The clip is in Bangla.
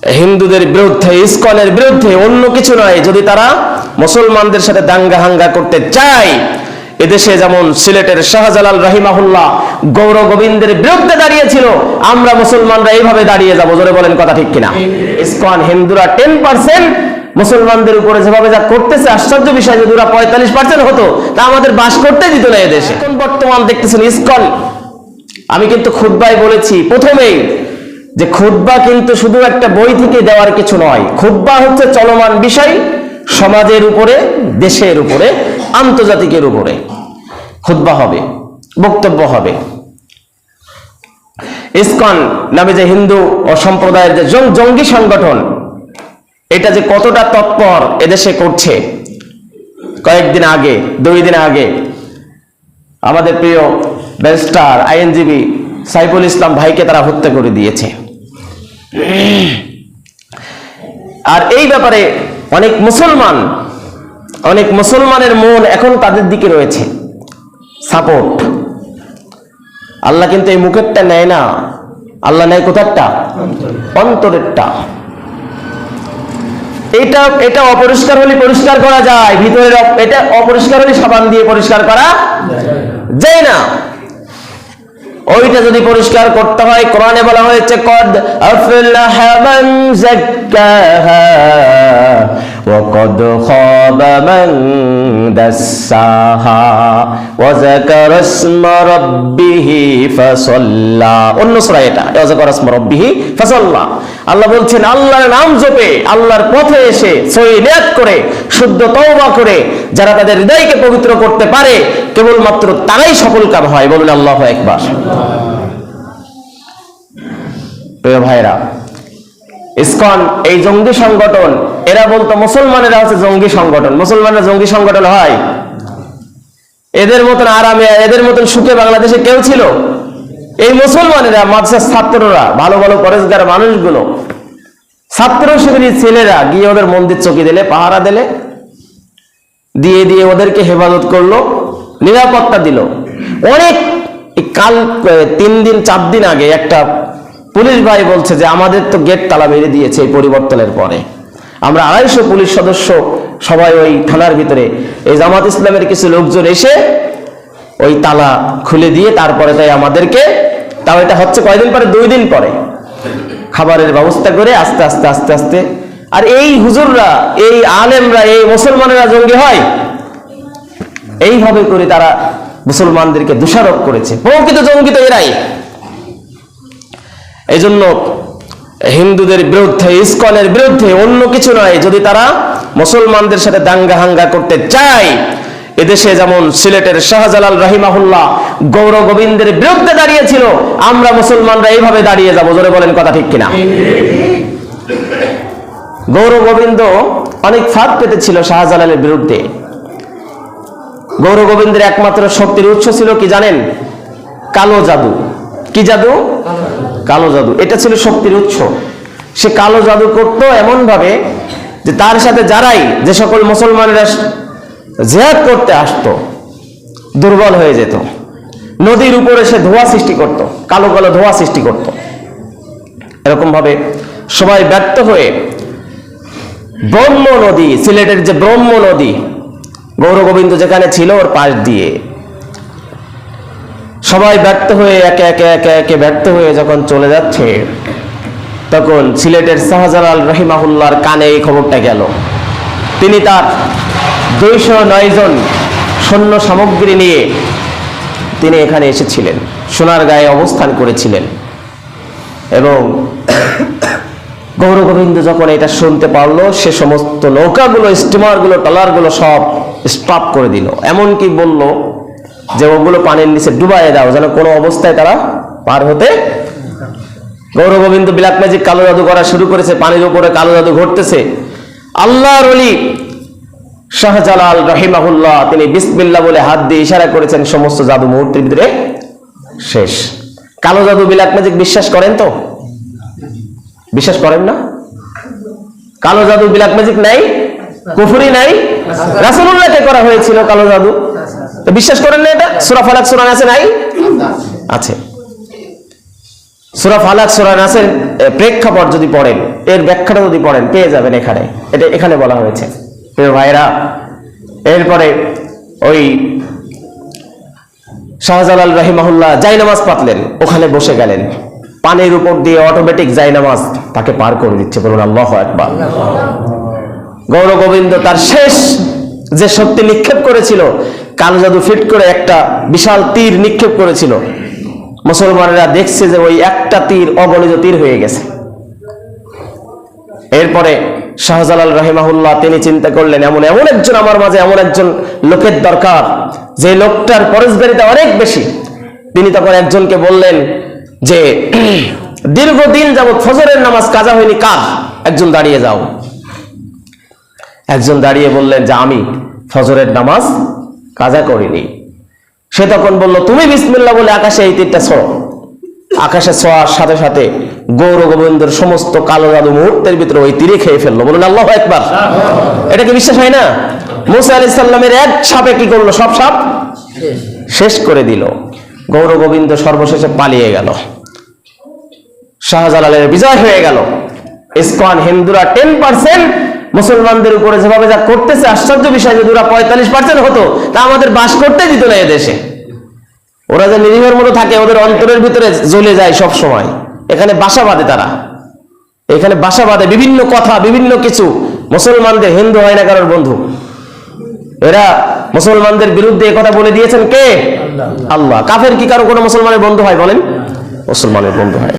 হিন্দুদের বিরুদ্ধে, ইসকনের বিরুদ্ধে, অন্য কিছু নয়। যদি তারা মুসলমানদের সাথে দাঙ্গা হাঙ্গা করতে চায়, এদেশে যেমন সিলেটের শাহজালাল রাহিমাহুল্লাহ গৌর গোবিন্দের বিরুদ্ধে দাঁড়িয়েছিল, আমরা মুসলমানরা এইভাবে দাঁড়িয়ে যাবো। জোরে বলেন কথা ঠিক কিনা? ইসকন হিন্দুরা 10% মুসলমানদের উপরে যেভাবে যা করতেছে, আশ্চর্য বিষয়, যদি ওরা 45% হতো তা আমাদের বাস করতে দিত না এদেশে। এখন বর্তমান দেখতেছেন ইসকন। আমি কিন্তু খুতবায় বলেছি প্রথমেই যে খুতবা কিন্তু শুধু একটা বই থেকে দেওয়ার কিছু নয়। খুতবা হচ্ছে চলমান বিষয়, সমাজের উপরে, দেশের উপরে, আন্তর্জাতিকের উপরে খুতবা হবে, বক্তব্য হবে। ইসকন নামে যে হিন্দু ও সম্প্রদায়ের যে জঙ্গি সংগঠন, এটা যে কতটা তৎপর এদেশে করছে, কয়েকদিন আগে, 2 দিন আগে আমাদের প্রিয় ব্যারিস্টার আইনজীবী সাইফুল ইসলাম ভাইকে তারা হত্যা করে দিয়েছে। আর এই ব্যাপারে অনেক মুসলমানের মন এখন তাদের দিকে রয়েছে, সাপোর্ট। আল্লাহ কিন্তু এই মুখেরটা নেয় না, আল্লাহ নেয় কোথারটা? অন্তরেরটা। এটা অপরিষ্কার হলে পরিষ্কার করা যায়, ভিতরের এটা অপরিষ্কার হলে সাবান দিয়ে পরিষ্কার করা যায় না। ওইটা যদি পরিষ্কার করতে হয়, কোরআনে বলা হয়েছে কদ আফলাহা মান যাক্কাহা ওয়া কদ খাবা মান দাসসাহা ওয়া যাকারা ইসমা রাব্বিহি ফাসাল্লা। অন্য সূরা এটা, ওয়া যাকারা ইসমা রাব্বিহি ফাসাল্লা। আল্লাহ বলছেন আল্লাহর নাম জপে, আল্লাহর পথে এসে সহি নিয়ত করে, শুদ্ধ তওবা করে যারা তাদের হৃদয়কে পবিত্র করতে পারে, কেবলমাত্র তারাই সফল কাম হয়। বলুন আল্লাহু আকবার। প্রিয় ভাইরা, ইসকন এই জঙ্গি সংগঠন, এরা বলতো মুসলমানেরা হচ্ছে জঙ্গি সংগঠন। মুসলমানরা জঙ্গি সংগঠন হয়? এদের মতন আরামে, এদের মতন সুখে বাংলাদেশে কেউ ছিল? এই মুসলমানেরা, মাদ্রাসার ছাত্ররা, ভালো ভালো পরেশগার মানুষগুলো, ছাত্র শিবিরের ছেলেরা গিয়ে ওদের মন্দির চকি দিলে, পাহারা দিলে, দিয়ে ওদেরকে হেফাজত করলো, নিরাপত্তা দিল। অনেক কাল 3 দিন 4 দিন আগে একটা পুলিশ ভাই বলছে যে আমাদের তো গেট তালা মেরে দিয়েছে এই পরিবর্তনের পরে। আমরা 250 পুলিশ সদস্য সবাই ওই থানার ভিতরে, এই জামাত ইসলামের কিছু লোকজন এসে ওই তালা খুলে দিয়ে তারপরে তাই আমাদেরকে, তাও এটা হচ্ছে কয়দিন পরে, 2 দিন পরে, খাবারের ব্যবস্থা করে আস্তে আস্তে। আর এই হুজুররা, এই আলেমরা, এই মুসলমানেরা জঙ্গি হয়? এইভাবে করে তারা মুসলমানদেরকে দোষারোপ করেছে। প্রকৃত জঙ্গি তো এরাই। এই জন্য হিন্দুদের বিরুদ্ধে, ইসকনের বিরুদ্ধে, অন্য কিছু নয়। যদি তারা মুসলমানদের সাথে দাঙ্গা হাঙ্গা করতে চায়, এদেশে যেমন সিলেটের শাহজালাল রাহিমাহুল্লাহ গৌর গোবিন্দের বিরুদ্ধে দাঁড়িয়েছিল, আমরা মুসলমানরা এইভাবে দাঁড়িয়ে যাবো। জোরে বলেন কথা ঠিক কিনা? গৌর গোবিন্দ অনেক ফাঁদ পেতেছিল শাহজালালের বিরুদ্ধে। গৌর গোবিন্দের একমাত্র শক্তির উৎস ছিল কি জানেন? কালো জাদু। কি জাদু? কালো জাদু। এটা ছিল শক্তির উৎস। সে কালো জাদু করত এমন ভাবে যে তার সাথে যারাই, যে সকল মুসলমানেরা জিহাদ করতে আসতো, দুর্বল হয়ে যেত। নদীর উপরে সে ধোঁয়া সৃষ্টি করত, কালো কালো ধোঁয়া সৃষ্টি করত। এরকম ভাবে সবাই ব্যর্থ হয়ে ব্রহ্ম নদী, সিলেটের যে ব্রহ্ম নদী, গৌর গোবিন্দ যেখানে ছিল ওর পাশ দিয়ে সবাই ব্যর্থ হয়ে একে ব্যর্থ হয়ে যখন চলে যাচ্ছে, তখন সিলেটের শাহজালাল রাহিমাহুল্লাহর কানে এই খবরটা গেল। তিনি তার 209 জন সৈন্য সামগ্রী নিয়ে তিনি এখানে এসেছিলেন, সোনারগাঁয়ে অবস্থান করেছিলেন। এবং গৌর গোবিন্দ যখন এটা শুনতে পারলো, সে সমস্ত নৌকাগুলো, স্টিমারগুলো, ট্রলারগুলো সব স্টপ করে দিল। এমনকি বলল যে ওগুলো পানির নিচে ডুবাইয়ে দাও, যেন কোনো অবস্থায় তারা পার হতে। গৌর গোবিন্দ ব্ল্যাক ম্যাজিক, কালো জাদু করা শুরু করেছে, পানির উপরে কালো জাদু ঘটতেছে। আল্লাহর ওলি শাহজালাল রাহিমাহুল্লাহ তিনি বিসমিল্লাহ বলে হাত দিয়ে ইশারা করেছেন, সমস্ত জাদু মুহূর্তের ভিতরে শেষ। কালো জাদু, ব্ল্যাক ম্যাজিক বিশ্বাস করেন তো? বিশ্বাস করেন না? কালো জাদু, ব্ল্যাক ম্যাজিক নাই, কুফরি নাই, রাসূলুল্লাহকে করা হয়েছিল কালো জাদু। তো বিশ্বাস করেন না? এটা সূরা ফালাক, সূরা নাস নাই? আছে। সূরা ফালাক সূরা নাসের প্রেক্ষাপট যদি পড়েন, এর ব্যাখ্যাটা যদি পড়েন পেয়ে যাবেন এখানে, এটা এখানে বলা হয়েছে। প্রিয় ভাইরা, এরপরে ওই শাহজালাল রাহিমাহুল্লাহ জায়নামাজ পাতলেন, ওখানে বসে গেলেন, পানির উপর দিয়ে অটোমেটিক জায়নামাজ তাকে পার করে দিচ্ছে। বলুন আল্লাহু আকবার। গৌর গোবিন্দ তার শেষ যে শক্তি নিক্ষেপ করেছিল, কালো জাদু ফিট করে একটা বিশাল তীর নিক্ষেপ করেছিল, মুসলমানেরা দেখছে যে ওই একটা তীর অগণিত তীর হয়ে গেছে। এরপরে শাহজালাল রাহিমাহুল্লাহ তিনি চিন্তা করলেন, এমন একজন আমার মাঝে এমন একজন লোকের দরকার যে লোকটার পরেশগারিতা অনেক বেশি। তিনি তখন একজনকে বললেন যে দীর্ঘদিন যাবৎ ফজরের নামাজ কাজা হয়নি, কার? একজন দাঁড়িয়ে যাও। একজন দাঁড়িয়ে বললেন যে আমি ফজরের নামাজ কাজা করিনি। সে তখন বলল, তুমি বিসমিল্লাহ বলে আকাশে এই তীরটা ছোঁড়ো। আকাশে ছোঁয়ার সাথে সাথে গৌর গোবিন্দর সমস্ত কালো জাদু মুহূর্তের ভিতরে ওই তীরে খেয়ে ফেললো। বলুন আল্লাহু আকবার। এটা কি বিশ্বাস হয় না? মুসা আলাইহিস সালামের এক সাপে কি করলো? সব সাপ শেষ করে দিল। গৌর গোবিন্দ সর্বশেষে পালিয়ে গেল, শাহজালালের বিজয় হয়ে গেল। ইসকন হিন্দুরা 10% মুসলমানদের উপরে যেভাবে যা করতেছে, আশ্চর্য বিষয় যদি ওরা 45% হতো তা আমাদের বাস করতে দিত না এদেশে। ওরা যে নিরীহের মতো থাকে, ওদের অন্তরের ভিতরে জ্বলে যায় সব সময়। এখানে বাসা বাঁধে তারা, এখানে বাসা বাঁধে বিভিন্ন কথা, বিভিন্ন কিছু। মুসলমানদের হিন্দু হয় না কারোর বন্ধু। এরা মুসলমানদের বিরুদ্ধে কথা বলে দিয়েছেন কে? আল্লাহ। কাফের কি কারো কোনো মুসলমানের বন্ধু হয়? বলেন, মুসলমানের বন্ধু হয়।